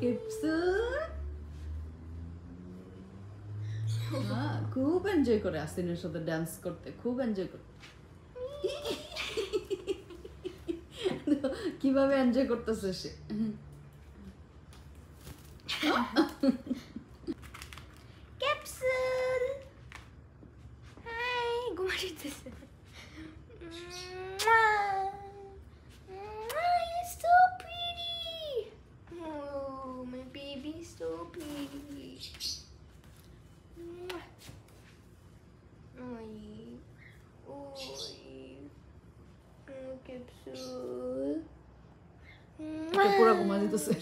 Capsule খুব enjoy করে আসিনের সাথে ডান্স করতে, খুব এনজয় করে। কিভাবে এনজয় করতেছে সে। ক্যাপসুল হাই ঘুমাইতেছে। You're so pretty. Oh, my baby is so pretty. Oi. Capsule. পুরো ঘুমা দিতেছে,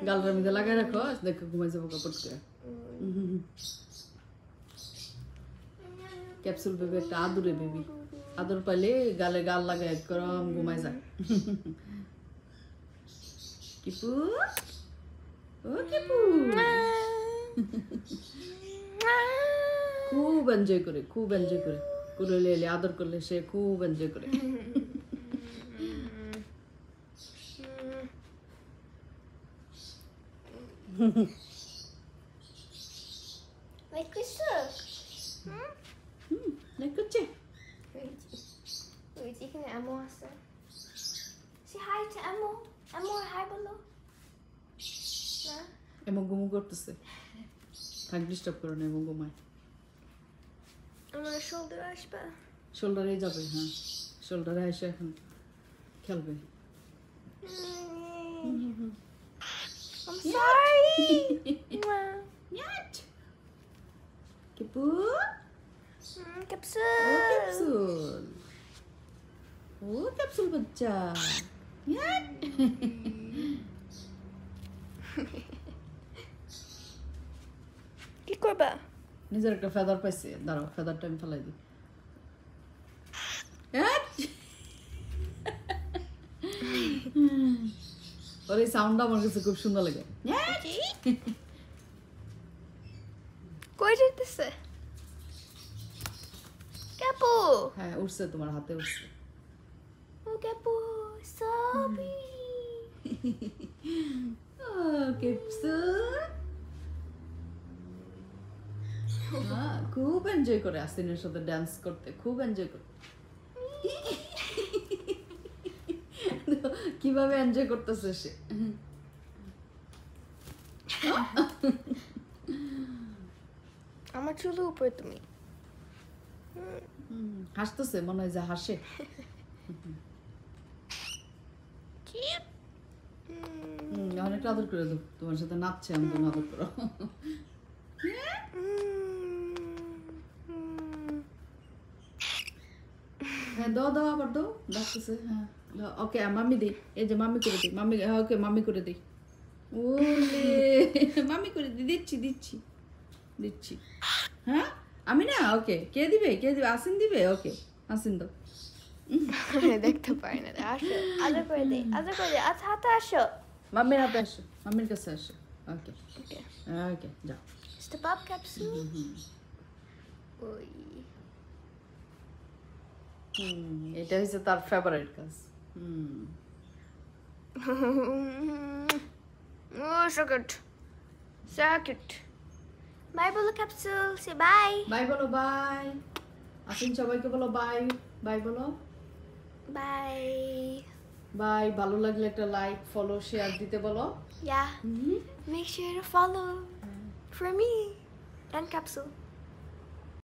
গালের মধ্যে লাগাই রাখো, দেখো ঘুমাই যাবো কাপড় করে। ক্যাপসুল বেবি একটা আদুরে বেবি, আদর পাইলে গালে গাল লাগাই একরম ঘুমাই যায়। কিপু ও কিপু খুব এনজয় করে, খুব এনজয় করে। কুড়ে এলে আদর করলে সে খুব এনজয় করে। Like this look. লাইক করছে। Wait, you can Emma also. Say hi to Emma. Emma, hi below. Nah. এমন ঘুমু করতেছে, থাক ডিস্টার্ব করো না, এমন ঘুমায়। আমার shoulder আসবে। শোল্ডারে যাবে, হ্যাঁ শোল্ডারে এসে এখন খেলবে। I'm sorry. Yat. Kipu. Capsule. Oh, capsule. Oh, capsule bachcha. Yat. কি করবা? নিজের একটা ফেদার পাইছে, দাঁড়াও ফেদারটা আমি ফেলাই দিই। Yat. ওর এই সাউন্ডটা আমার কাছে খুব সুন্দর লাগে। কই যেতেছে? ক্যাপু। হ্যাঁ উঠছে, তোমার হাতে উঠছে। ও ক্যাপু, সবি। ও ক্যাপসুল খুব এনজয় করে আসিনের সাথে ডান্স করতে, খুব এনজয় করে। কিভাবে এনজয় করতেছে সে। আমার চুলের উপরে তুমি। হাসতেছে, মনে হয় যে হাসে। অনেকটা আদর করে দাও, তোমার সাথে নাচছে, আমি তুমি আদর করো। হ্যাঁ দাও দাও, আবার দাও, ডাকতেছে। হ্যাঁ ওকে মাম্মি দিই, এই যে মাম্মি করে দিই, মাম্মি ওকে মাম্মি করে দিই। ওলে মাম্মি করে দিই, দিচ্ছি দিচ্ছি দিচ্ছি। হ্যাঁ আমি না, ওকে কে দিবে, কে দিবে, আসিন দিবে। ওকে আসিন দাও। দেখতে পারি না, আসো আদর করে দে, আদর করে দে। আচ্ছা হাতে আসো, মাম্মির হাতে আসো, মাম্মির কাছে আসো। ওকে ওকে ওকে যাও। Step up capsule. ওই এটা হচ্ছে তার ফেভারিট কাজ। Oh, so good. So cute. Bye বলো ক্যাপসুল, সে বাই। বাই বলো, বাই। আসিন সবাইকে বলো বাই, বাই বলো বাই। বাই। ভালো লাগলে একটা লাইক, ফলো, শেয়ার দিতে বলো। Yeah. Make sure to follow for me and capsule.